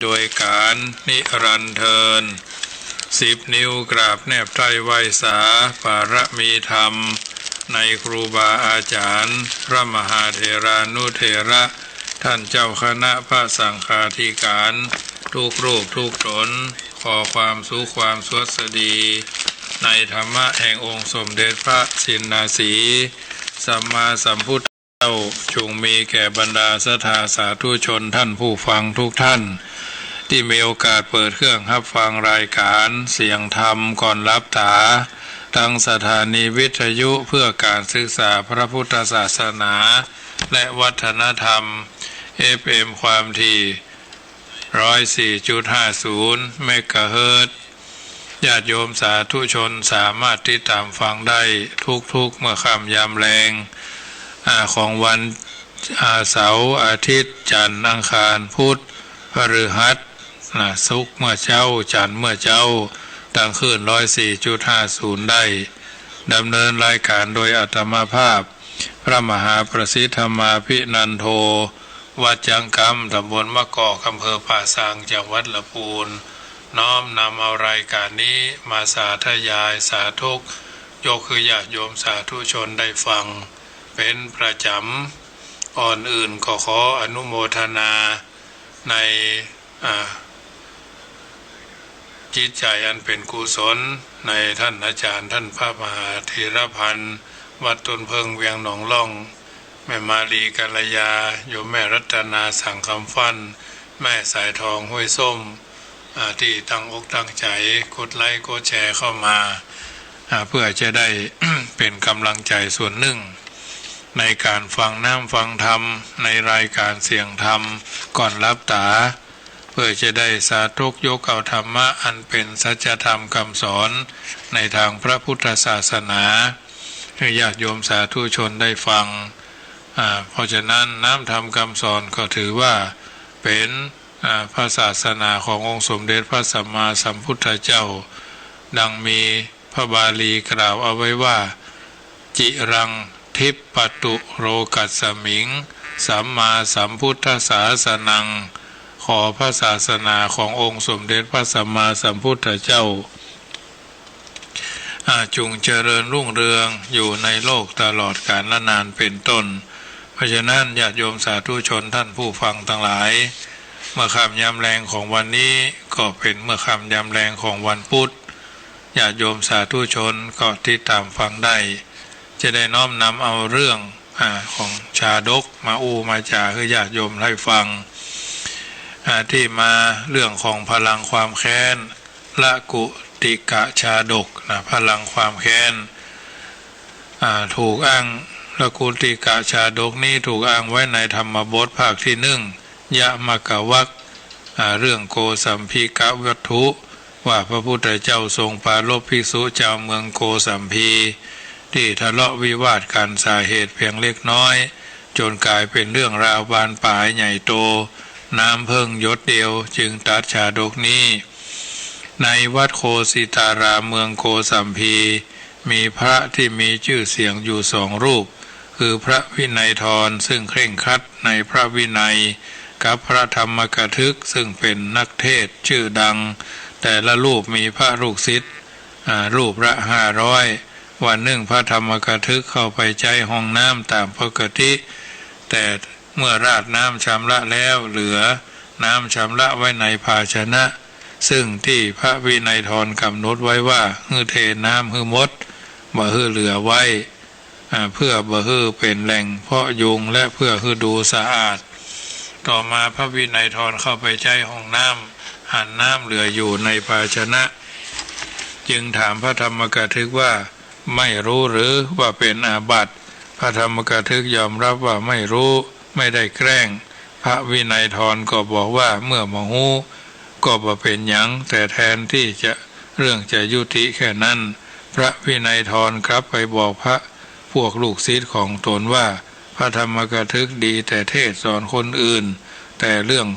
โดยการนิรันดร์เทิน10 นิ้วกราบแนบไตรไหว้สาปารมีธรรมในครูบาอาจารย์พระมหาเถรานุเถระท่านเจ้าคณะพระสังฆาธิการทุกรูปทุกตนขอความสุขความสวัสดีในธรรมะแห่งองค์สมเด็จพระชินนาสีสัมมาสัมพุทธเจ้าจงมีแก่บรรดาศรัทธาสาธุชนท่านผู้ฟังทุกท่านที่มีโอกาสเปิดเครื่องรับฟังรายการเสียงธรรมก่อนรับตาทั้งสถานีวิทยุเพื่อการศึกษาพระพุทธศาสนาและวัฒนธรรม FM ความถี่ 104.50 เมกะเฮิรตซ์ญาติโยมสาธุชนสามารถติดตามฟังได้ทุกเมื่อค่ำยามแรงของวันเสาร์อาทิตย์จันทร์อังคารพุธพฤหัสศุกร์เมื่อเช้าจันทร์เมื่อเช้าตั้งขึ้น 104.50 ได้ดำเนินรายการโดยอาตมาภาพพระมหาประสิทธมาภินันโทวัดจังกำตำบลมะกอกอำเภอป่าซางจังหวัดลำพูนน้อมนำเอารายการนี้มาสาธยายสาธุยกคือญาติโยมสาธุชนได้ฟังเป็นประจำอ่อนอื่นก็ขออนุโมทนาในจิตใจอันเป็นกุศลในท่านอาจารย์ท่านพระมหาธีรพันธ์วัดต้นเพิงเวียงหนองล่องแม่มาลีกัลยาโยมแม่รัตนาสังคำฟันแม่สายทองห้วยส้มที่ตั้งอกตั้งใจกดไลค์กดแชร์เข้ามาเพื่อจะได้ เป็นกำลังใจส่วนหนึ่งในการฟังน้ำฟังธรรมในรายการเสียงธรรมก่อนรับตาเพื่อจะได้สาธยกเอาธรรมะอันเป็นสัจธรรมคำสอนในทางพระพุทธศาสนาให้ญาติโยมสาธุชนได้ฟังเพราะฉะนั้นน้ำธรรมคำสอนก็ถือว่าเป็นพระศาสนาขององค์สมเด็จพระสัมมาสัมพุทธเจ้าดังมีพระบาลีกล่าวเอาไว้ว่าจิรังทิปปตุโรกัสสมิงสัมมาสัมพุทธศาสนังขอพระศาสนาขององค์สมเด็จพระสัมมาสัมพุทธเจ้าจงเจริญรุ่งเรืองอยู่ในโลกตลอดกาลนานเป็นต้นเพราะฉะนั้นญาติโยมสาธุชนท่านผู้ฟังทั้งหลายเมื่อค่ำยามแรงของวันนี้ก็เป็นเมื่อค่ำยามแรงของวันพุธญาติโยมสาธุชนก็ติดตามฟังได้จะได้น้อมนำเอาเรื่องของชาดกมามาจาให้ญาติโยมได้ฟังที่มาเรื่องของพลังความแค้นละกุติกะชาดกพลังความแค้นถูกอ้างละกุติกะชาดกนี้ถูกอ้างไว้ในธรรมบทภาคที่1ยะมกวักเรื่องโกสัมพีกวัตถุว่าพระพุทธเจ้าทรงปรารภภิกษุเจ้าเมืองโกสัมพีที่ทะเลาะวิวาทกันสาเหตุเพียงเล็กน้อยจนกลายเป็นเรื่องราวบานปลายใหญ่โตน้ำเพิ่งหยดเดียวจึงตัดชาดกนี้ในวัดโคสิตารามเมืองโกสัมพีมีพระที่มีชื่อเสียงอยู่2 รูปคือพระวินัยทรซึ่งเคร่งครัดในพระวินัยกับพระธรรมกถึกซึ่งเป็นนักเทศชื่อดังแต่ละรูปมีพระลูกศิษย์รูปละ500วันหนึ่งพระธรรมกถึกเข้าไปใจห้องน้ำตามปกติแต่เมื่อราดน้ำชำระแล้วเหลือน้ำชำระไว้ในภาชนะซึ่งที่พระวินัยทรกำหนดไว้ว่าฮือเทน้ำฮือมดบ่ฮือเหลือไว้เพื่อบ่ฮือเป็นแหล่งเพาะยุงและเพื่อฮือดูสะอาดต่อมาพระวินัยทรเข้าไปใจห้องน้ำหันน้ำเหลืออยู่ในภาชนะจึงถามพระธรรมกถึกว่าไม่รู้หรือว่าเป็นอาบัติพระธรรมกถึกยอมรับว่าไม่รู้ไม่ได้แกล้งพระวินัยทรก็บอกว่าเมื่อมาหูก็บ่เป็นหยังแต่แทนที่จะเรื่องจะยุติแค่นั้นพระวินัยทรครับไปบอกพระพวกลูกศิษย์ของตนว่าพระธรรมกถึกดีแต่เทศสอนคนอื่นแต่เรื่อง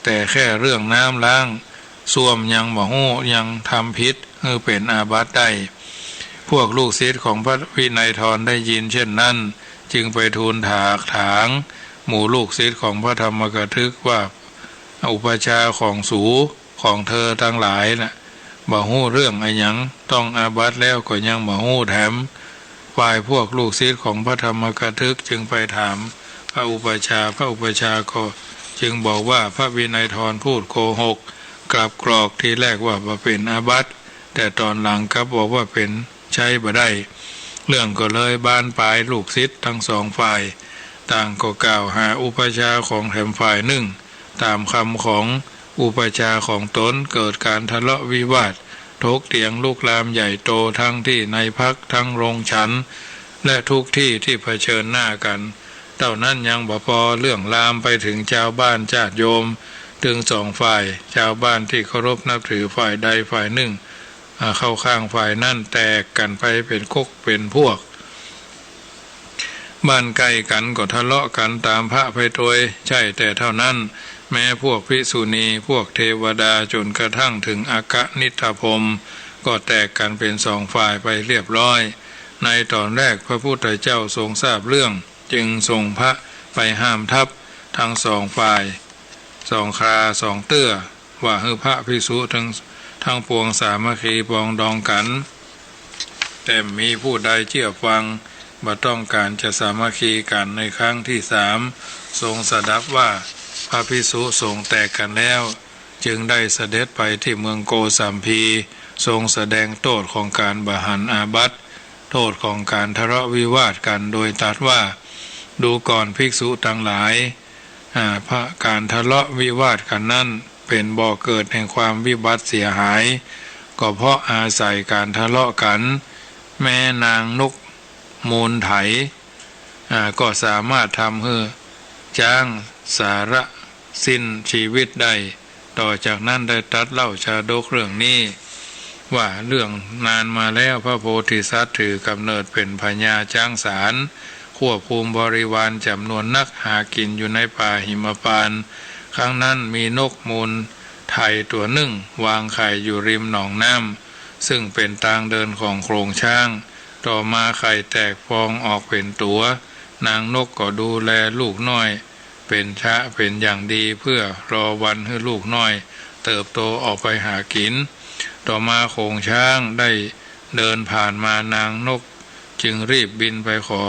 แต่แค่เรื่องน้ำล้างส้วมยังบ่หูยังทำผิดเป็นอาบัติได้พวกลูกศิษย์ของพระวินัยทรได้ยินเช่นนั้นจึงไปทูลถากถางหมู่ลูกศิษย์ของพระธรรมกถึกว่า อุปชาของสูของเธอทั้งหลายน่ะบ่ฮู้เรื่องไอ้หยังต้องอาบัติแล้วก็ยังบ่ฮู้แถมฝ่ายพวกลูกศิษย์ของพระธรรมกถึกจึงไปถามพระอุปชาก็จึงบอกว่าพระวินัยทรพูดโกหกกลับกรอกทีแรกว่าเป็นอาบัติแต่ตอนหลังกลับบอกว่าเป็นใช้บ่ได้เรื่องก็เลยบานปลายลูกศิษย์ทั้งสองฝ่ายต่างก็กล่าวหาอุปชาของแถมฝ่ายหนึ่งตามคำของอุปชาของตนเกิดการทะเลาะวิวาทถกเถียงลุกลามใหญ่โตทั้งที่ในพักทั้งโรงฉันและทุกที่ที่เผชิญหน้ากันเท่านั้นยังบ่พอเรื่องลามไปถึงชาวบ้านญาติโยมถึงสองฝ่ายชาวบ้านที่เคารพนับถือฝ่ายใดฝ่ายหนึ่งเข้าข้างฝ่ายนั่นแตกกันไปเป็นกกเป็นพวกบ้านใกล้กันก็ทะเลาะกันตามพระไปโดยใช่แต่เท่านั้นแม้พวกภิกษุณีพวกเทวดาจนกระทั่งถึงอากนิทพรหมก็แตกกันเป็นสองฝ่ายไปเรียบร้อยในตอนแรกพระพุทธเจ้าทรงทราบเรื่องจึงส่งพระไปห้ามทัพทั้งสองฝ่ายสองคราสองเตื้อว่าให้พระภิกษุทั้งปวงสามัคคีปองดองกันแต่มีผู้ใดเชื่อฟังบ่ต้องการจะสามัคคีกันในครั้งที่สามทรงสดับว่าพระภิกษุสงฆ์แตกกันแล้วจึงได้เสด็จไปที่เมืองโกสัมพีทรงแสดงโทษของการบหันอาบัติโทษของการทะเลาะวิวาทกันโดยตรัสว่าดูก่อนภิกษุทั้งหลายการทะเลาะวิวาทกันนั้นเป็นบ่อเกิดแห่งความวิบัติเสียหายก็เพราะอาศัยการทะเลาะกันแม่นางนกมูลไถก็สามารถทำให้จ้างสาระสิ้นชีวิตได้ต่อจากนั้นได้ตรัสเล่าชาดกเรื่องนี้ว่าเรื่องนานมาแล้วพระโพธิสัตว์ถือกำเนิดเป็นพญาจ้างสารควบคุมบริวารจำนวนนักหากินอยู่ในป่าหิมพานต์ครั้งนั้นมีนกมูลไทยตัวหนึ่งวางไข่อยู่ริมหนองน้ำซึ่งเป็นทางเดินของโขลงช้างต่อมาไข่แตกฟองออกเป็นตัวนางนกก็ดูแลลูกน้อยเป็นอย่างดีเพื่อรอวันให้ลูกน้อยเติบโตออกไปหากินต่อมาโขลงช้างได้เดินผ่านมานางนกจึงรีบบินไปขอ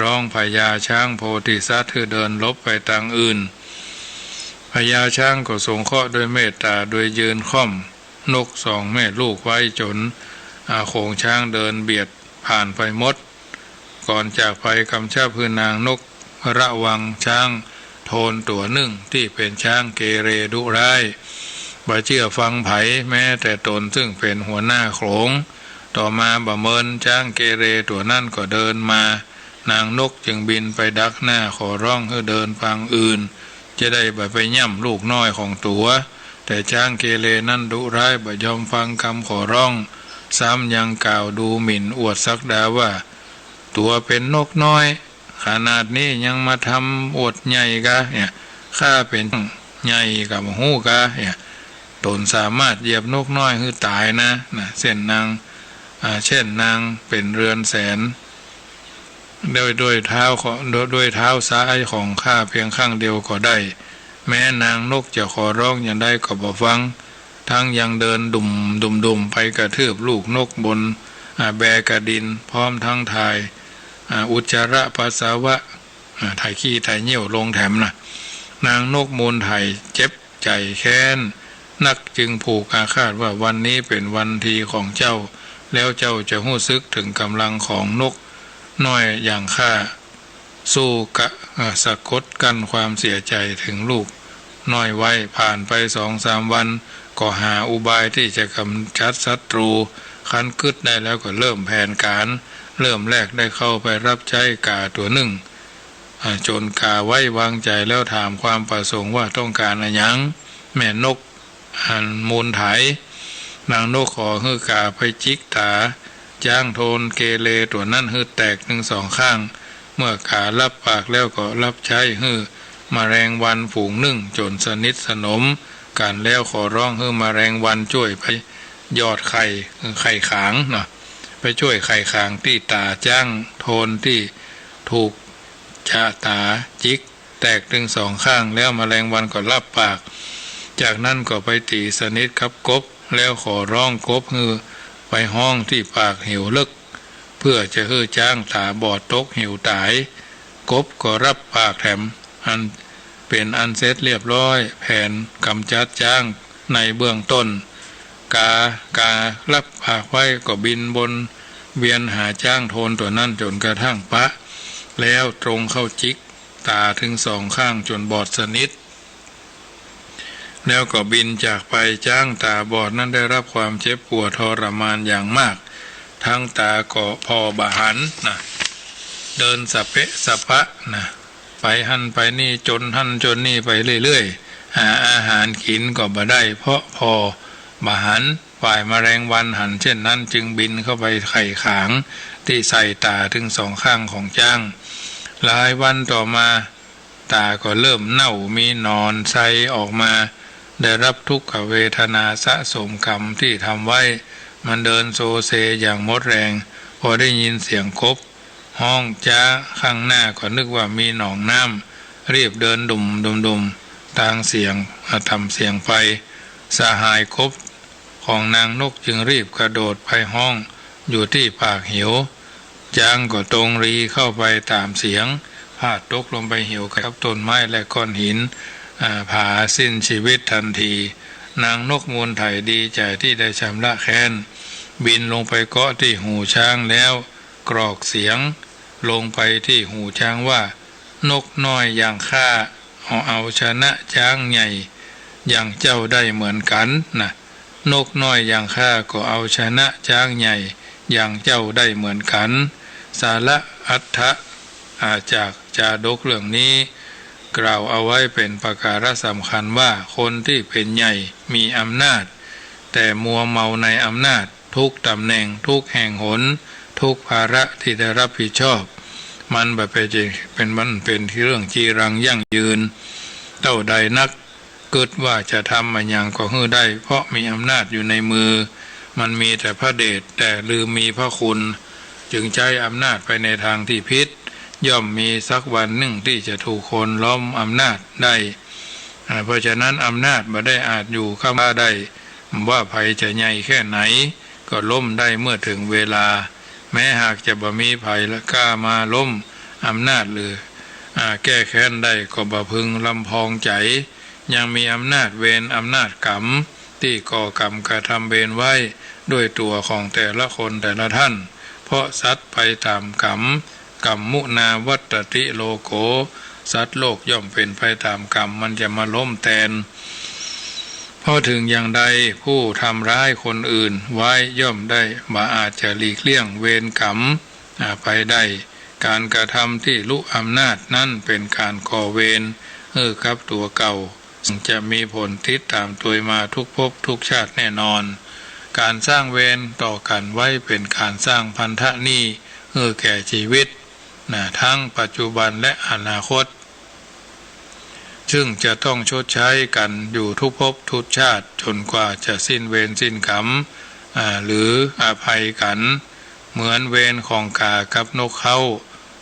ร้องพญาช้างโพธิสัตว์ให้เดินลบไปทางอื่นพญาช้างก็สงเคราะห์ด้วยเมตตาโดยยืนค่อมนกสองแม่ลูกไว้จนโขลงช้างเดินเบียดผ่านไปหมดก่อนจากไปกำชับให้นางนกระวังช้างโทนตัวหนึ่งที่เป็นช้างเกเรดุร้ายบ่เชื่อฟังไผแม้แต่ตนซึ่งเป็นหัวหน้าโขลงต่อมาบ่เมินช้างเกเรตัวนั่นก็เดินมานางนกจึงบินไปดักหน้าขอร้องให้เดินฟังอื่นจะได้บ่ไปย่ำลูกน้อยของตัวแต่ช้างเกเรนั่นดุร้ายบ่ยอมฟังคำขอร้องซ้ำยังกล่าวดูหมิ่นอวดศักดาว่าตัวเป็นนกน้อยขนาดนี้ยังมาทำอวดใหญ่กะเนี่ยข้าเป็นใหญ่กับหูกะเนี่ยตนสามารถเหยียบนกน้อยคือตายนะเช่นนางเป็นเรือนแสนด้วยเท้าซ้ายของข้าเพียงข้างเดียวก็ได้แม้นางนกจะขอร้องอย่างใดก็บ่ฟังทั้งยังเดินดุ่มไปกระทืบลูกนกบนแบกระดินพร้อมทั้งถ่ายอุจจาระปัสสาวะถ่ายขี้ถ่ายเยี่ยวลงแถมนางนกมูลไทยเจ็บใจแค้นนักจึงผูกอาฆาตว่าวันนี้เป็นวันทีของเจ้าแล้วเจ้าจะรู้สึกถึงกำลังของนกน้อยอย่างข้าสู้สะกดกั้นความเสียใจถึงลูกน้อยไว้ผ่านไป2-3 วันก็หาอุบายที่จะกำจัดศัตรูคันกึดได้แล้วก็เริ่มแผนการเริ่มแรกได้เข้าไปรับใช้กาตัวหนึ่งจนกาไว้วางใจแล้วถามความประสงค์ว่าต้องการอะไรยังแม่นกมูลไถนางนกขอให้กาไปจิกตาจ้างโทนเกเรตัวนั้นให้แตก2 ข้างเมื่อการับปากแล้วก็รับใช้ให้แมลงวันฝูงหนึ่งจนสนิทสนมกันแล้วขอร้องให้แมลงวันช่วยไปยอดไข่ขางไปช่วยไข่ขางที่ตาจ้างโทนที่ถูกตาจิกแตก2 ข้างแล้วแมลงวันก็รับปาก จากนั้นก็ไปตีสนิทกับกบแล้วขอร้องกบฮือไปห้องที่ปากเหวลึกเพื่อจะฮือจ้างตาบอดตกเหวตายกบก็รับปากแถมอันเป็นอันเสร็จเรียบร้อยแผนกำจัดจ้างในเบื้องต้นการับปากไว้ก็บินบนเวียนหาจ้างโทนตัวนั้นจนกระทั่งปะแล้วตรงเข้าจิกตาถึงสองข้างจนบอดสนิทแล้วก็บินจากไปจ้างตาบอดนั้นได้รับความเจ็บปวดทรมานอย่างมากทั้งตาก็พอบาหันนะเดินสะเปะสะปะนะไปหันไปนี่จนหันจนนี่ไปเรื่อยๆหาอาหารกินก็บ่ได้เพราะพอบาหันฝ่ายแมลงวันหันเช่นนั้นจึงบินเข้าไปไข่ขางที่ใส่ตาถึงสองข้างของจ้างหลายวันต่อมาตาก็เริ่มเน่ามีนอนไซออกมาได้รับทุกขเวทนาสะสมกรรมที่ทำไว้มันเดินโซเซอย่างหมดแรงพอได้ยินเสียงกบห้องจ้าข้างหน้าก็นึกว่ามีหนองน้ำรีบเดินดุมทางเสียงทำเสียงไปสหายกบของนางนกจึงรีบกระโดดไปห้องอยู่ที่ปากเหวจ้างก็ตรงรีเข้าไปตามเสียงพลาดตกลงไปเหวกับต้นไม้และก้อนหินผาสิ้นชีวิตทันทีนางนกมูลไถ่ดีใจที่ได้ชำระแค้นบินลงไปเกาะที่หูช้างแล้วกรอกเสียงลงไปที่หูช้างว่านกน้อยอย่างข้าเอาชนะช้างใหญ่อย่างเจ้าได้เหมือนกันนะนกน้อยอย่างข้าก็เอาชนะช้างใหญ่อย่างเจ้าได้เหมือนกันสาระอัฏฐะจากจาดกเรื่องนี้กล่าวเอาไว้เป็นประการสำคัญว่าคนที่เป็นใหญ่มีอำนาจแต่มัวเมาในอำนาจทุกตำแหน่งทุกแห่งหนทุกภาระที่ได้รับผิดชอบมันแบบเป็นเรื่องจีรังยั่งยืนเต้าใดนักเกิดว่าจะทำมันยังก็ฮื้อได้เพราะมีอำนาจอยู่ในมือมันมีแต่พระเดชแต่ลืมมีพระคุณจึงใช้อำนาจไปในทางที่ผิดย่อมมีสักวันหนึ่งที่จะถูกคนล้อมอำนาจได้เพราะฉะนั้นอำนาจบ่ได้อาจอยู่ข้างหน้าได้ว่าภัยจะใหญ่แค่ไหนก็ล้มได้เมื่อถึงเวลาแม้หากจะบ่มีภัยและกล้ามาล้มอำนาจหรือแก้แค้นได้ก็บ่พึงลำพองใจยังมีอำนาจเวรอำนาจกรรมที่ก่อกรรมกระทำเวรไว้ด้วยตัวของแต่ละคนแต่ละท่านเพราะสัตว์ไปตามกรรมมุนาวัตติโลโกสัตว์โลกย่อมเป็นไปตามกรรมมันจะมาล้มแทนพอถึงอย่างใดผู้ทำร้ายคนอื่นไว้ย่อมได้บ่อาจจะหลีกเลี่ยงเวรกรรมไปได้การกระทำที่ลุอำนาจนั้นเป็นการก่อเวรกับตัวเก่าจะมีผลทิศตามตัวมาทุกภพทุกชาติแน่นอนการสร้างเวรต่อกันไว้เป็นการสร้างพันธะหนี้แก่ชีวิตทั้งปัจจุบันและอนาคตซึ่งจะต้องชดใช้กันอยู่ทุกภพทุกชาติจนกว่าจะสิ้นเวรสิ้นกรรมหรืออภัยกันเหมือนเวรของกากับนกเขา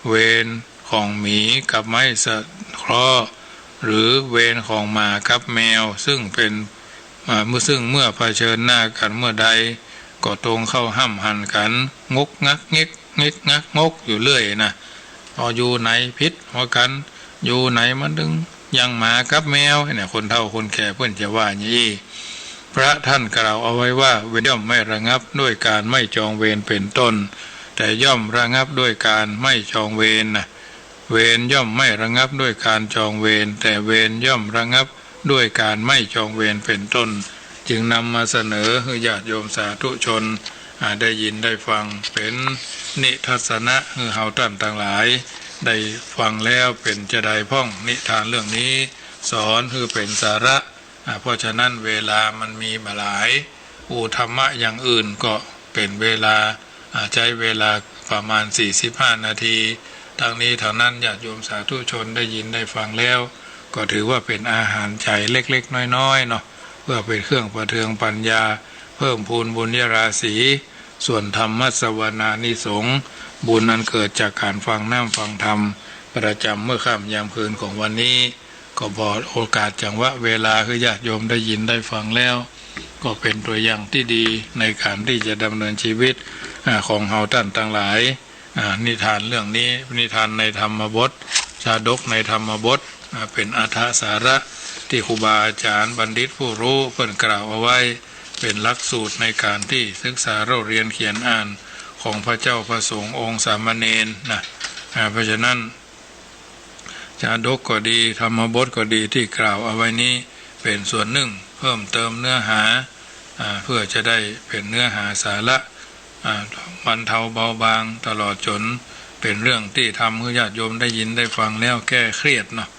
เวรของหมีกับไม้สะเคราะห์หรือเวรของหมากับแมวซึ่งเมื่อเผชิญหน้ากันเมื่อใดก็ตรงเข้าห้ำหันกันงกงักเง็กงักงกอยู่เรื่อยนะพออยู่ไหนพิษหัวกันอยู่ไหนมันดึงยังหมากับแมวเนี่ยคนเฒ่าคนแก่เพื่อนจะว่าอย่างนี้พระท่านกล่าวเอาไว้ว่าเวรย่อมไม่ระงับด้วยการไม่จองเวรเป็นต้นแต่ย่อมระงับด้วยการไม่จองเวรนะเวรย่อมไม่ระงับด้วยการจองเวรแต่เวรย่อมระงับด้วยการไม่จองเวรเป็นต้นจึงนำมาเสนอให้ญาติโยมสาธุชนได้ยินได้ฟังเป็นนิทัศนะให้เฮาท่านทั้งหลายได้ฟังแล้วเป็นจะได้พ้องนิทานเรื่องนี้สอนคือเป็นสาระเพราะฉะนั้นเวลามันมีมาหลายธรรมะอย่างอื่นก็เป็นเวลาใช้เวลาประมาณ45นาทีทั้งนี้ทางนั้นญาติโยมสาธุชนได้ยินได้ฟังแล้วก็ถือว่าเป็นอาหารใจเล็กๆน้อยๆเนาะเพื่อเป็นเครื่องประเทืองปัญญาเพิ่มพูนบุญญาราศีส่วนธรรมสวนานิสงส์บุญนั้นเกิดจากการฟังน้ำฟังธรรมประจำเมื่อค่ำยามคืนของวันนี้ ก็พอโอกาสจังหวะเวลาคือญาติโยมได้ยินได้ฟังแล้วก็เป็นตัวอย่างที่ดีในการที่จะดำเนินชีวิตของเฮาท่านทั้งหลายนิทานเรื่องนี้นิทานในธรรมบทชาดกในธรรมบทเป็นอรรถสาระที่ครูบาอาจารย์บัณฑิตผู้รู้เพิ่นกล่าวเอาไว้เป็นหลักสูตรในการที่ศึกษาเราเรียนเขียนอ่านของพระเจ้าพระสงฆ์องค์สามเณรนะเพราะฉะนั้นชาดกก็ดีธรรมบทก็ดีที่กล่าวเอาไว้นี้เป็นส่วนหนึ่งเพิ่มเติมเนื้อหาเพื่อจะได้เป็นเนื้อหาสาระบรรเทาเบาบางตลอดจนเป็นเรื่องที่ทำให้ญาติโยมได้ยินได้ฟังแล้วแก้เครียดเนาะ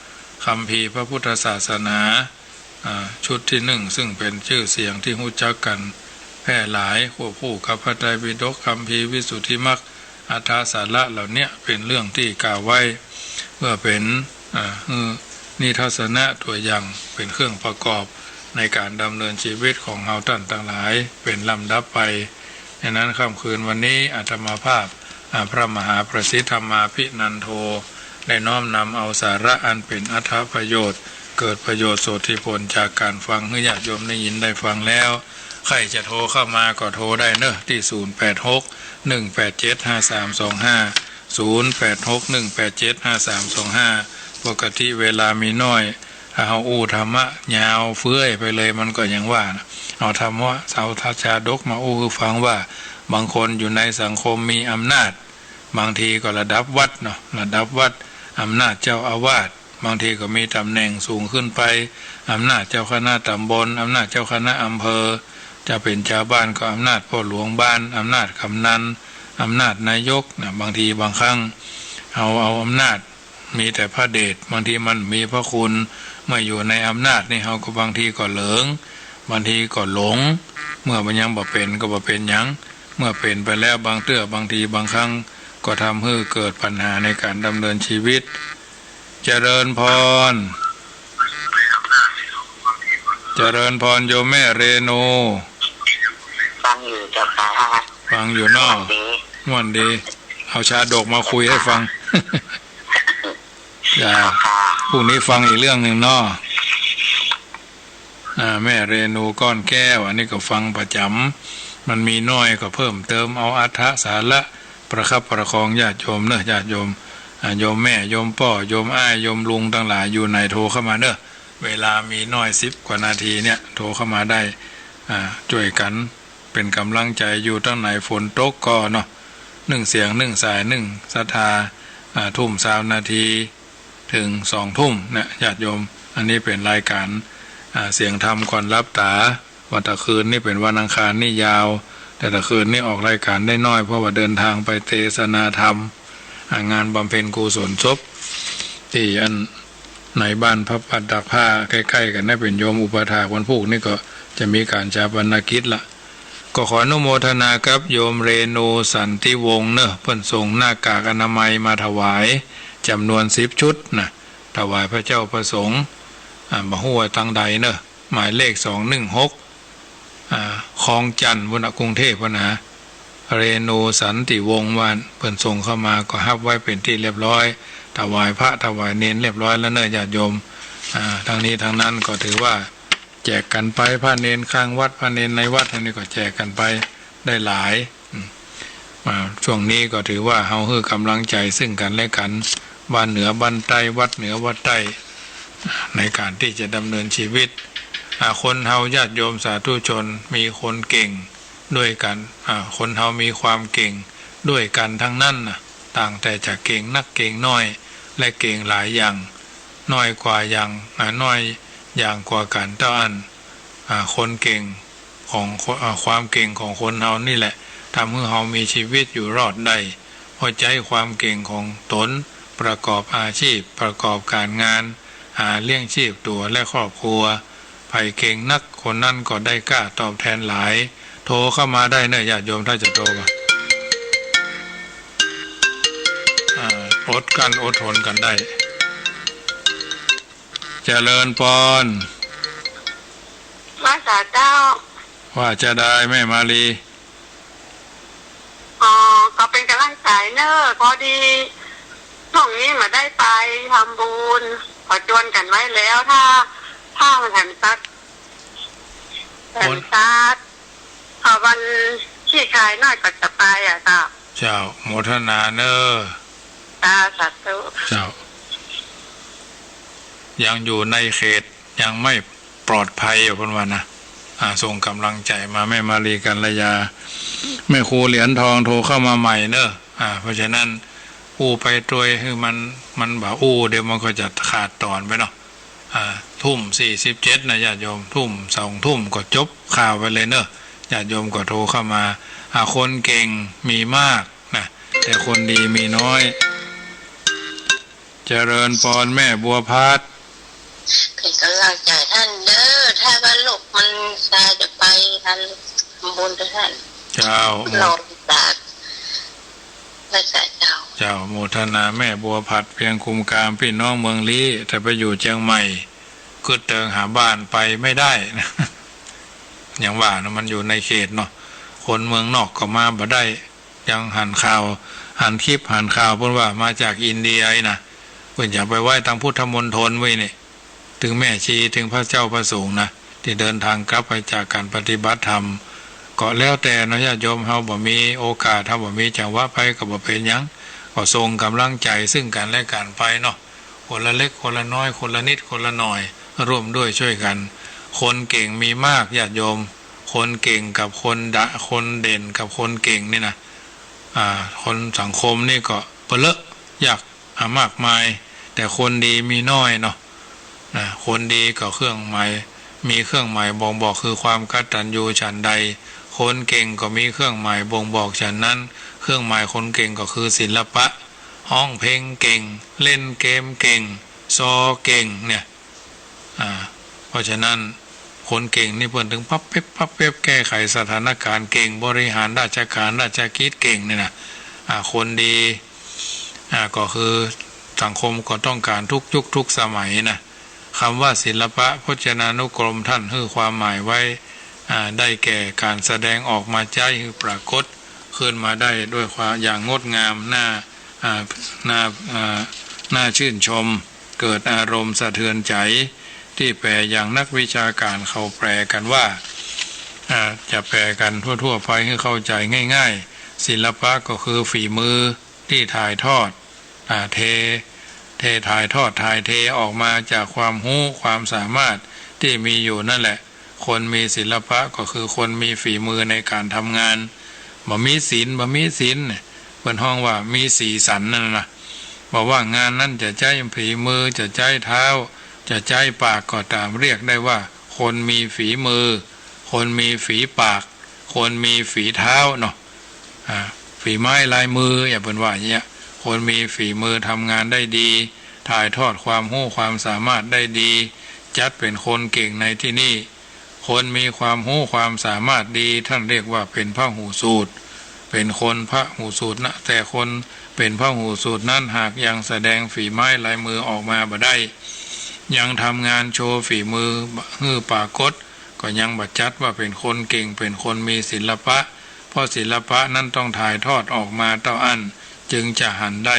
คัมภีร์พระพุทธศาสนาชุดที่หนึ่งซึ่งเป็นชื่อเสียงที่รู้จักกันแพร่หลายควบคู่กับพระไตรปิฎกคัมภีร์วิสุทธิมรรคอรรถสาระเหล่านี้เป็นเรื่องที่กล่าวไว้เพื่อเป็นนิทัศนะตัวอย่างเป็นเครื่องประกอบในการดำเนินชีวิตของเฮาท่านทั้งหลายเป็นลำดับไปดังนั้นค่ำคืนวันนี้อาตมาภาพพระมหาประสิทธมาภินันโทได้น้อมนำเอาสาระอันเป็นอัตประโยชน์เกิดประโยชน์โสติผลจากการฟังให้ญาติโยมได้ยินได้ฟังแล้วใครจะโทรเข้ามาก็โทรได้เนอะที่0861875325 0861875325ปกติเวลามีน้อยเอาธรรมะยาวเฟื้อยไปเลยมันก็ยังว่านะเอาธรรมะสาวทัชาดกมาคือฟังว่าบางคนอยู่ในสังคมมีอำนาจบางทีก็ระดับวัดเนาะระดับวัดอำนาจเจ้าอาวาสบางทีก็มีตำแหน่งสูงขึ้นไปอำนาจเจ้าคณะตำบลอำนาจเจ้าคณะอำเภอจะเป็นชาวบ้านก็อำนาจพ่อหลวงบ้านอำนาจกำนันอำนาจนายกนะบางทีบางครั้งเอาอำนาจมีแต่พระเดชบางทีมันมีพระคุณเมื่ออยู่ในอำนาจนี่เขาก็บางทีก็เหลิงบางทีก็หลงเมื่อมันยังบ่เป็นก็บ่เป็นยังเมื่อเป็นไปแล้วบางเตื้อบางทีบางครั้งก็ทำให้เกิดปัญหาในการดำเนินชีวิตเจริญพรเจริญพรโยมแม่เรนูฟังอยู่เจ้าค่ะฟังอยู่นอกม่วนดีเอาชาดกมาคุยให้ฟังอย่าพรุ่งนี้ฟังอีกเรื่องหนึ่งเนาะแม่เรนูก้อนแก้วอันนี้ก็ฟังประจำมันมีน้อยก็เพิ่มเติมเอาอรรถสาระประคับประคองญาติโยมเนอะญาติโยมโยมแม่โยมพ่อโยมอ้ายโยมลุงทั้งหลายอยู่ในโทรเข้ามาเนอะเวลามีน้อย10 กว่านาทีเนี่ยโทรเข้ามาได้ช่วยกันเป็นกำลังใจอยู่ตั้งไหนฝนตกก็เนาะ1 เสียง1 สาย1ศรัทธาทุ่ม3 นาทีถึง2 ทุ่มเนี่ยญาติโยมอันนี้เป็นรายการเสียงธรรมก่อนรับตาวันตะคืนนี่เป็นวันอังคารนี่ยาวแต่ตะคืนนี่ออกรายการได้น้อยเพราะว่าเดินทางไปเทศนาธรรมงานบำเพ็ญกุศลศพที่อันในบ้านพระปัตตาผ้าใกล้ๆกันได้เป็นโยมอุปถากวันพุธนี่ก็จะมีการชาปนกิจละก็ขออนุโมทนากับโยมเรนูสันติวงศ์เนอะเพิ่นส่งหน้ากากอนามัยมาถวายจำนวน10 ชุดนะถวายพระเจ้าประสงค์บ่ฮู้ว่าตังใดเนอะหมายเลข216คลองจันทน์วนกรุงเทพฯนะเรนูสันติวงศ์วานเพิ่นส่งเข้ามาก็รับไว้เป็นที่เรียบร้อยถวายพระถวายเนรเรียบร้อยแล้วเนอะญาติโยมทางนี้ทางนั้นก็ถือว่าแจกกันไปพระเนรข้างวัดพระเนรในวัดอันนี้ก็แจกกันไปได้หลายช่วงนี้ก็ถือว่าเฮาฮื้อกำลังใจซึ่งกันและกันบ้านเหนือบ้านใต้วัดเหนือวัดใต้ในการที่จะดำเนินชีวิตคนเฮาญาติโยมสาธุชนมีคนเก่งด้วยกันคนเฮามีความเก่งด้วยกันทั้งนั้นนะต่างแต่จะเก่งนักเก่งน้อยและเก่งหลายอย่างน้อยกว่าอย่างน้อยอย่างกว่ากันเท่าอันคนเก่งของความเก่งของคนเฮานี่แหละทำให้เฮามีชีวิตอยู่รอดได้เพราะใจความเก่งของตนประกอบอาชีพประกอบการงานหาเลี้ยงชีพตัวและครอบครัวไผ่เก่งนักคนนั้นก็ได้กล้าตอบแทนหลายโทรเข้ามาได้เนอะญาติโยมถ้าจะโทรมาอดกันอดทนกันได้เจริญพรมาสาเจ้าว่าจะได้แม่มาลีก็เป็นกำลังใจเนอะพอดีช่วงนี้มาได้ไปทำบุญ อจวนกันไว้แล้วถ้ามันแถมซักพอวันที่ชายน้อยก็จะไปเจ้าเจ้าโมทนาเนอสาธุเจ้ายังอยู่ในเขตยังไม่ปลอดภัยอยู่คนวันนะส่งกำลังใจมาแม่มารีกัลยาแม่ครูเหรียญทองโทรเข้ามาใหม่เนอะเพราะฉะนั้นไปตรวยคือมันแบบเดี๋ยวมันก็จะขาดตอนไปเนาะทุ่ม 47นะญาติโยม2 ทุ่มก็จบข่าวไปเลยเนอะญาติโยมก็โทรเข้ามาคนเก่งมีมากนะแต่คนดีมีน้อยเจริญพรแม่บัวพัดเป็นกำลังใจท่านเด้อถ้าว่าลูกมันจะไปท่านบุญท่านเจ้าโมทนาพระเจ้าโมทนาแม่บัวพัดเพียงคุมกามพี่น้องเมืองลี้แต่ไปอยู่เชียงใหม่ก็เติงหาบ้านไปไม่ได้นะอย่างว่านะมันอยู่ในเขตเนาะคนเมืองนอกก็มาบ่ได้ยังหันข่าวหันคลิปหันข่าวเพิ่นว่ามาจากอินเดียนะเพิ่นอยากไปไหว้ทางพุทธมณฑลไว้นี่ถึงแม่ชีถึงพระเจ้าพระสงฆ์นะที่เดินทางกลับไปจากการปฏิบัติธรรมก็แล้วแต่นะญาติโยมเฮาบ่มีโอกาสถ้าบ่มีจังหวะไปก็บ่เป็นหยังก็ส่งกำลังใจซึ่งกันและกันไปเนาะคนละเล็กคนละน้อยคนละนิดคนละหน่อยร่วมด้วยช่วยกันคนเก่งมีมากญาติโยมคนเก่งกับคนเด่นกับคนเก่งนี่นะคนสังคมนี่ก็เปเลอะอยากมากมายแต่คนดีมีน้อยเนาะคนดีก็เครื่องหมายมีเครื่องหมายบ่งบอกคือความกตัญญูฉันใดคนเก่งก็มีเครื่องหมายบ่งบอกฉันนั้นเครื่องหมายคนเก่งก็คือศิลปะห้องเพลงเก่งเล่นเกมเก่งซอเก่งเนี่ยเพราะฉะนั้นคนเก่งนี่เพิ่นถึงพับเป๊บแก้ไขสถานการณ์เก่งบริหารราชการราชกิจเก่งเนี่ยนะคนดีก็คือสังคมก็ต้องการทุกยุคทุกสมัยนะคำว่าศิลปะพจนานุกรมท่านให้ความหมายไว้ได้แก่การแสดงออกมาใจคือปรากฏขึ้นมาได้ด้วยความอย่างงดงามน่าชื่นชมเกิดอารมณ์สะเทือนใจที่แปลอย่างนักวิชาการเขาแปลกันว่าจะแปลกันทั่วไปให้เข้าใจง่ายๆศิลปะก็คือฝีมือที่ถ่ายทอดถ่ายทอดถ่ายเทออกมาจากความรู้ความสามารถที่มีอยู่นั่นแหละคนมีศิลปะก็คือคนมีฝีมือในการทำงานบ่มีศีลเพิ่นห้องว่ามีสีสันนั่นนะบอกว่างานนั้นจะใช้ฝีมือจะใช้เท้าจะใช้ปากก็ตามเรียกได้ว่าคนมีฝีมือคนมีฝีปากคนมีฝีเท้าเนาะฝีไม้ลายมืออย่าเพิ่นว่าอย่างเงี้ยคนมีฝีมือทำงานได้ดีถ่ายทอดความรู้ความสามารถได้ดีจัดเป็นคนเก่งในที่นี่คนมีความรู้ความสามารถดีท่านเรียกว่าเป็นพหูสูตรเป็นคนพหูสูตรนะแต่คนเป็นพหูสูตรนั้นหากยังแสดงฝีไม้ลายมือออกมาบ่ได้ยังทำงานโชว์ฝีมือฮื้อปากฏก็ยังบัดจัดว่าเป็นคนเก่งเป็นคนมีศิลปะเพราะศิลปะนั้นต้องถ่ายทอดออกมาเต้าอั้นจึงจะหันได้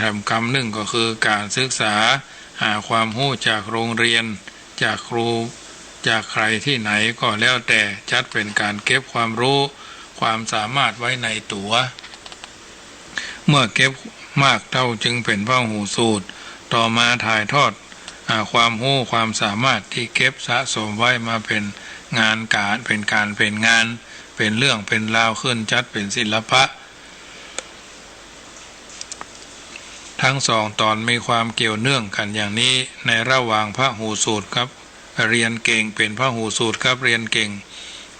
แห่งคำหนึ่งก็คือการศึกษาหาความรู้จากโรงเรียนจากครูจากใครที่ไหนก็แล้วแต่จัดเป็นการเก็บความรู้ความสามารถไว้ในตัวเมื่อเก็บมากเท่าจึงเป็นพหูสูตรต่อมาถ่ายทอดความรู้ความสามารถที่เก็บสะสมไว้มาเป็นงานการเป็นงานเป็นเรื่องเป็นราวขึ้นจัดเป็นศิลปะทั้งสองตอนมีความเกี่ยวเนื่องกันอย่างนี้ในระหว่างพหูสูตรครับเรียนเก่งเป็นพหูสูตรครับเรียนเก่ง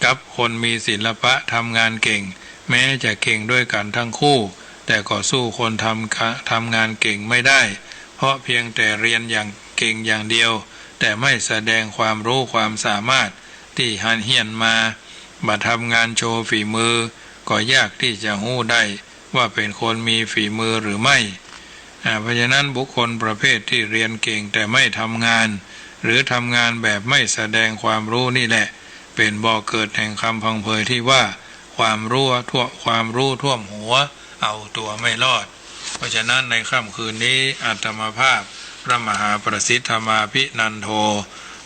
กับคนมีศิลปะทำงานเก่งแม้จะเก่งด้วยกันทั้งคู่แต่ก็สู้คนทำงานเก่งไม่ได้เพราะเพียงแต่เรียนอย่างเก่งอย่างเดียวแต่ไม่แสดงความรู้ความสามารถที่หันเหียนมาทำงานโชว์ฝีมือก็ยากที่จะรู้ได้ว่าเป็นคนมีฝีมือหรือไม่เพราะฉะนั้นบุคคลประเภทที่เรียนเก่งแต่ไม่ทำงานหรือทำงานแบบไม่แสดงความรู้นี่แหละเป็นบ่อเกิดแห่งคำพังเพยที่ว่าความรู้ท่วมหัวเอาตัวไม่รอดเพราะฉะนั้นในค่ำคืนนี้อาตมาภาพ ระมหาประสิทธมาภินันโท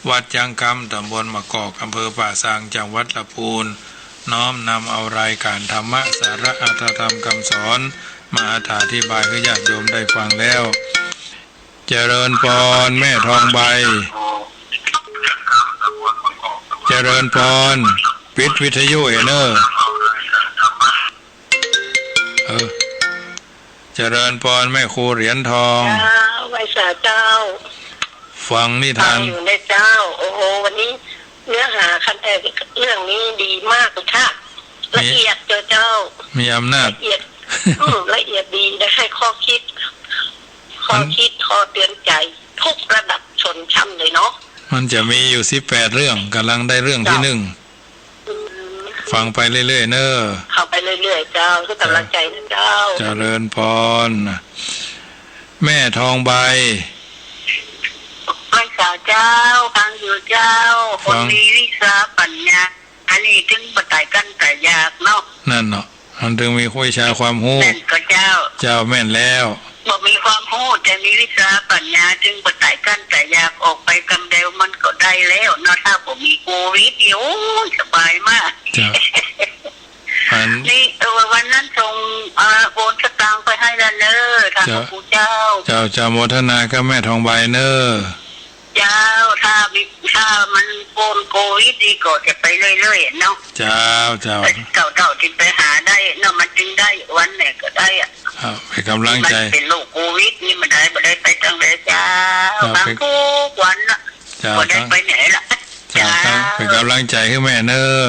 วัดจังกำตำบลมะกอกอำเภอป่าซางจังหวัดลำพูนน้อมนำเอารายการธรรมะสาระอัตถธรรมคำสอนมาอธิบายให้ญาติโยมได้ฟังแล้วเจริญพรแม่ทองใบเจริญพรปิดวิทยุเนอเจริญพรแม่ครูเหรียญทองไว้สาเจ้าฟังนิทานอยู่ในเจ้าโอ้โหวันนี้เนื้อหาคันเรื่องนี้ดีมากเลยค่ะละเอียดเจ้ามีอำนาจละเอียดละเอียดดีได้ให้ข้อคิดข้อเตือนใจทุกระดับชนชั้นเลยเนาะมันจะมีอยู่18เรื่องกำลังได้เรื่องที่1ฟังไปเรื่อยๆเนอะเข้าไปเรื่อยๆเจ้าคือกำลังใจนะเจ้าเจริญพรแม่ทองใบไม่สาวเจ้าฟังอยู่เจ้าคนมีวิชาปัญญาอันนี้ถึงบัตรกันแต่ยากเนาะนั่นเนาะมันถึงมีวิชาความรู้แม่นก็เจ้าแม่นแล้วบอกมีความรู้แต่มีวิชาปัญญาจึงบัตรกันแต่ยากออกไปกำเดวมันก็ได้แล้วเนาะถ้าผมมีโควิดอยู่สบายมากนี่วันนั้นส่งโอนสตางค์ไปให้แล้วเนอะทางครูเจ้าโมทนากับแม่ทองใบเนอะเจ้าถ้ามันโควิดดีก็จะไปเรื่อยๆเนาะเจ้าจึงไปหาได้เนาะมันจึงได้วันไหนก็ได้อ่ะเป็นกำลังใจเป็นโรคโควิดนี่มันได้ไปตั้งแต่เจ้าบางทุกวันน่ะก็ได้ไปไหนล่ะเจ้าเป็นกำลังใจให้แม่เนอะ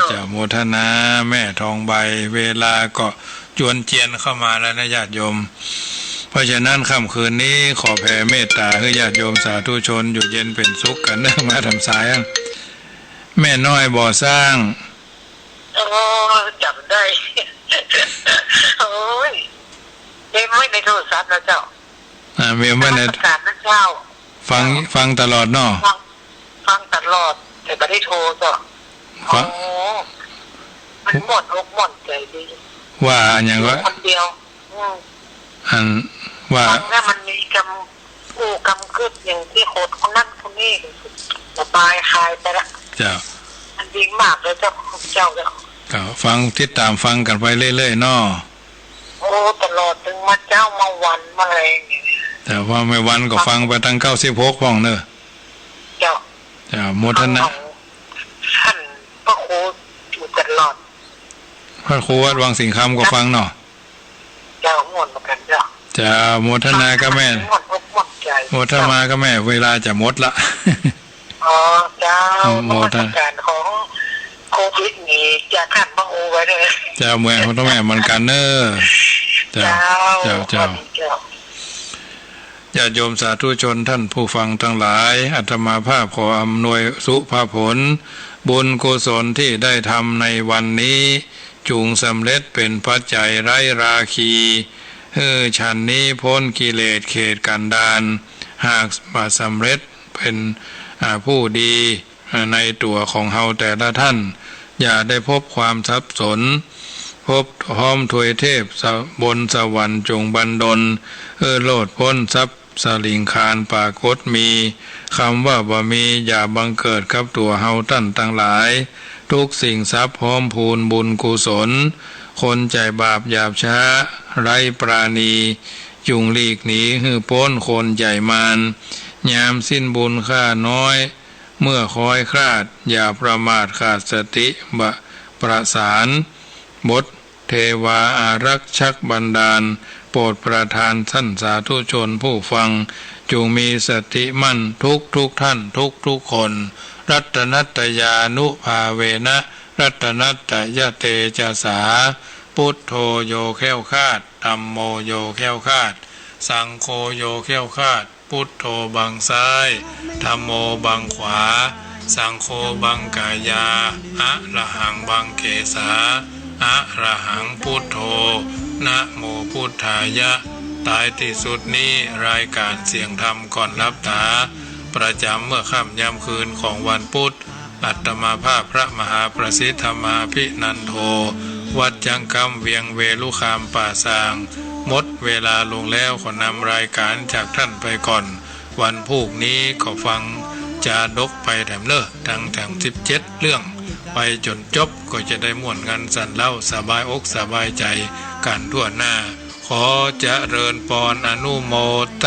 เจ้าโมทนาแม่ทองใบเวลาก็จวนเจียนเข้ามาแล้วนะญาติโยมเพราะฉะนั้นค่ำคืนนี้ขอแผ่เมตตาให้ญาติโยมสาธุชนอยู่เย็นเป็นสุขกันนะมาทำสายแม่น้อยบ่อสร้างจำได้โอ้ยเมมไว้ในโทรศัพท์นะเจ้าเมมไว้ในประกาศนะเจ้าฟังตลอดเนาะฟังตลอดแต่ไม่ได้โทรเจ้ามันหมดใจดีว่าอย่างว่าคนเดียวอันว่าถ้ามันมีกำคืบอย่างที่โคตรคนนั้นคนนี้ระบายคลายไปละเจ้ามันดีมากเลยเจ้าก็ฟังติดตามฟังกันไปเรื่อยๆเนาะโอ้ตลอดถึงมาเจ้ามาวันมาอะไรอย่างเงี้ยแต่ว่าไม่วันก็ฟังไปตั้ง96ห้องเนอะเจ้าโมทนาท่านพระครูอยู่ตลอดพระครูวัดวังสิงห์คำก็ฟังเนาะเจ้าหมดเหมือนกันเจ้าโมทนาก็แม่โมทนาก็แม่เวลาจะหมดละเจ้าโมทนาการของโควิดนี่จะขันบังอูไว้เลยเจ้าเมืองของแม่มันกันเนอะเจ้าญาติโยมสาธุชนท่านผู้ฟังทั้งหลายอาตมาภาพขออำนวยสุภาผลบุญกุศลที่ได้ทำในวันนี้จุงสำเร็จเป็นปัจจัยไร้ราคีฉันนี้พ้นกิเลสเขตกันดานหากมาสำเร็จเป็นผู้ดีในตัวของเฮาแต่ละท่านอย่าได้พบความสับสนพบพร้อมถวยเทพบนสวรรค์จงบันดลโลดพ้นทรัพย์สลิงคารปากฏมีคำว่าบ่มีอย่าบังเกิดกับตัวเฮาท่านทั้งหลายทุกสิ่งทรัพย์พร้อมพูนบุญกุศลคนใจบาปหยาบช้าไร้ปราณีจุงหลีกหนีหือพ้นคนใหญ่มานยามสิ้นบุญค่าน้อยเมื่อคอยคลาดอย่าประมาทขาดสติประสานบทเทวาอารักชักบันดาลโปรดประทานท่านสาธุชนผู้ฟังจงมีสติมั่นทุกท่านทุกคนรัตนัตยานุภาเวนะรัตนัตยเตจสาพุทโธโยแค้วคาดธัมโมโยแค้วคาดสังโฆโยแค้วคาดพุทโธบังซ้ายธัมโมบังขวาสังโฆบังกายาอะระหังบังเกสาอะระหังพุทโธนะโมพุทธายะตายที่สุดนี้รายการเสียงธรรมก่อนรับตาประจำเมื่อค่ำยามคืนของวันพุธอัตมาภาพพระมหาประสิทธมาภินันโทวัดจังกำเวียงเวลุคามป่าซาง หมดเวลาลงแล้วขอนำรายการจากท่านไปก่อนวันพรุ่งนี้ก็ฟังจาดกไปแถมเนอทั้ง17 เรื่องไปจนจบก็จะได้ม่วนกันสันเล่าสบายอกสบายใจกันทั่วหน้าขอเจริญพรอนุโมท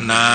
นา